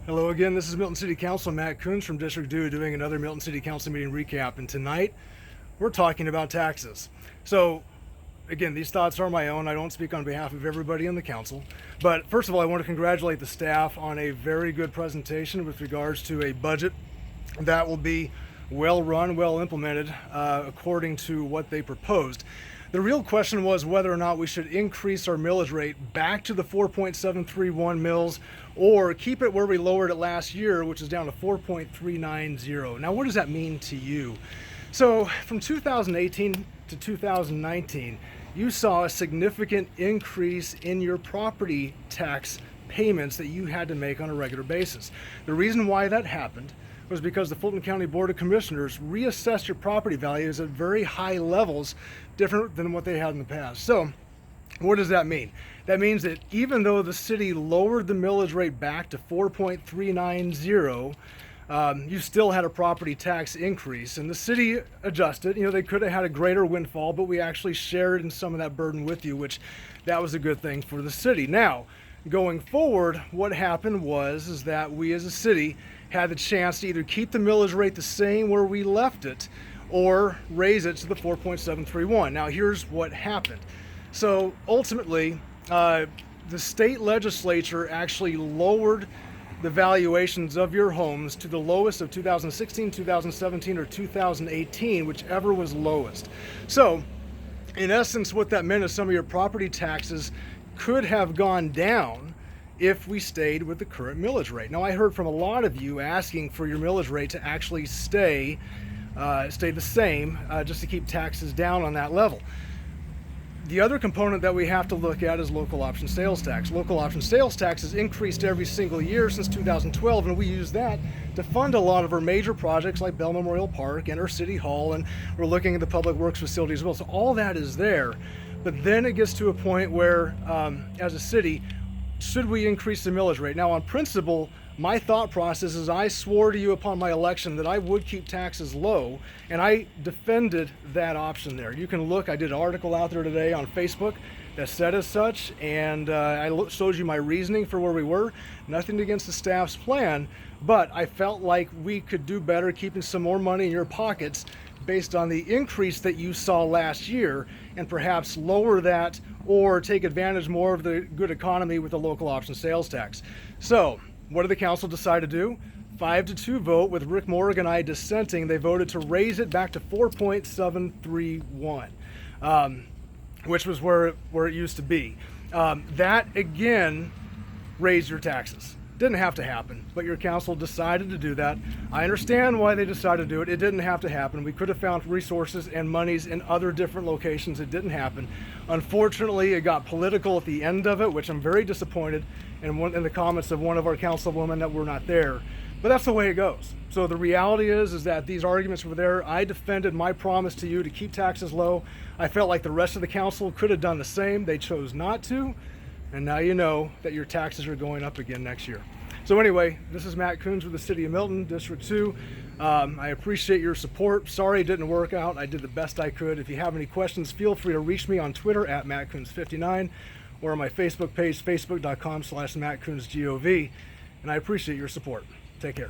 Hello again, this is Milton City Council, Matt Kunz from District 2 doing another Milton City Council meeting recap, and tonight we're talking about taxes. So again, these thoughts are my own. I don't speak on behalf of everybody in the council, but first of all, I want to congratulate the staff on a very good presentation with regards to a budget that will be well run, well implemented according to what they proposed. The real question was whether or not we should increase our millage rate back to the 4.731 mills or keep it where we lowered it last year, which is down to 4.390. Now, what does that mean to you? So from 2018 to 2019, you saw a significant increase in your property tax payments that you had to make on a regular basis. The reason why that happened was because the Fulton County Board of Commissioners reassessed your property values at very high levels, different than what they had in the past. So what does that mean? That means that even though the city lowered the millage rate back to 4.390, you still had a property tax increase, and the city adjusted. They could have had a greater windfall, but we actually shared in some of that burden with you, which that was a good thing for the city. Now, going forward, what happened was that we as a city had the chance to either keep the millage rate the same where we left it or raise it to the 4.731. Now, here's what happened. So ultimately, the state legislature actually lowered the valuations of your homes to the lowest of 2016, 2017, or 2018, whichever was lowest. So in essence, what that meant is some of your property taxes could have gone down if we stayed with the current millage rate. Now, I heard from a lot of you asking for your millage rate to actually stay the same, just to keep taxes down on that level. The other component that we have to look at is local option sales tax. Local option sales tax has increased every single year since 2012, and we use that to fund a lot of our major projects like Bell Memorial Park and our City Hall, and we're looking at the public works facility as well. So all that is there, but then it gets to a point where, as a city, should we increase the millage rate? Now, on principle, my thought process is I swore to you upon my election that I would keep taxes low, and I defended that option there. You can look, I did an article out there today on Facebook that said as such, and I showed you my reasoning for where we were. Nothing against the staff's plan, but I felt like we could do better keeping some more money in your pockets based on the increase that you saw last year, and perhaps lower that or take advantage more of the good economy with the local option sales tax. So what did the council decide to do? 5-2 vote with Rick Mohrig and I dissenting. They voted to raise it back to 4.731, which was where it used to be. That again raised your taxes. Didn't have to happen, but your council decided to do that. I understand why they decided to do it. It didn't have to happen. We could have found resources and monies in other different locations. It didn't happen. Unfortunately, it got political at the end of it, which I'm very disappointed in the comments of one of our councilwomen that were not there. But that's the way it goes. So the reality is that these arguments were there. I defended my promise to you to keep taxes low. I felt like the rest of the council could have done the same. They chose not to. And now you know that your taxes are going up again next year. So anyway, this is Matt Kunz with the City of Milton, District 2. I appreciate your support. Sorry it didn't work out. I did the best I could. If you have any questions, feel free to reach me on Twitter at MattKunz59 or on my Facebook page, facebook.com/MattKunzGOV. And I appreciate your support. Take care.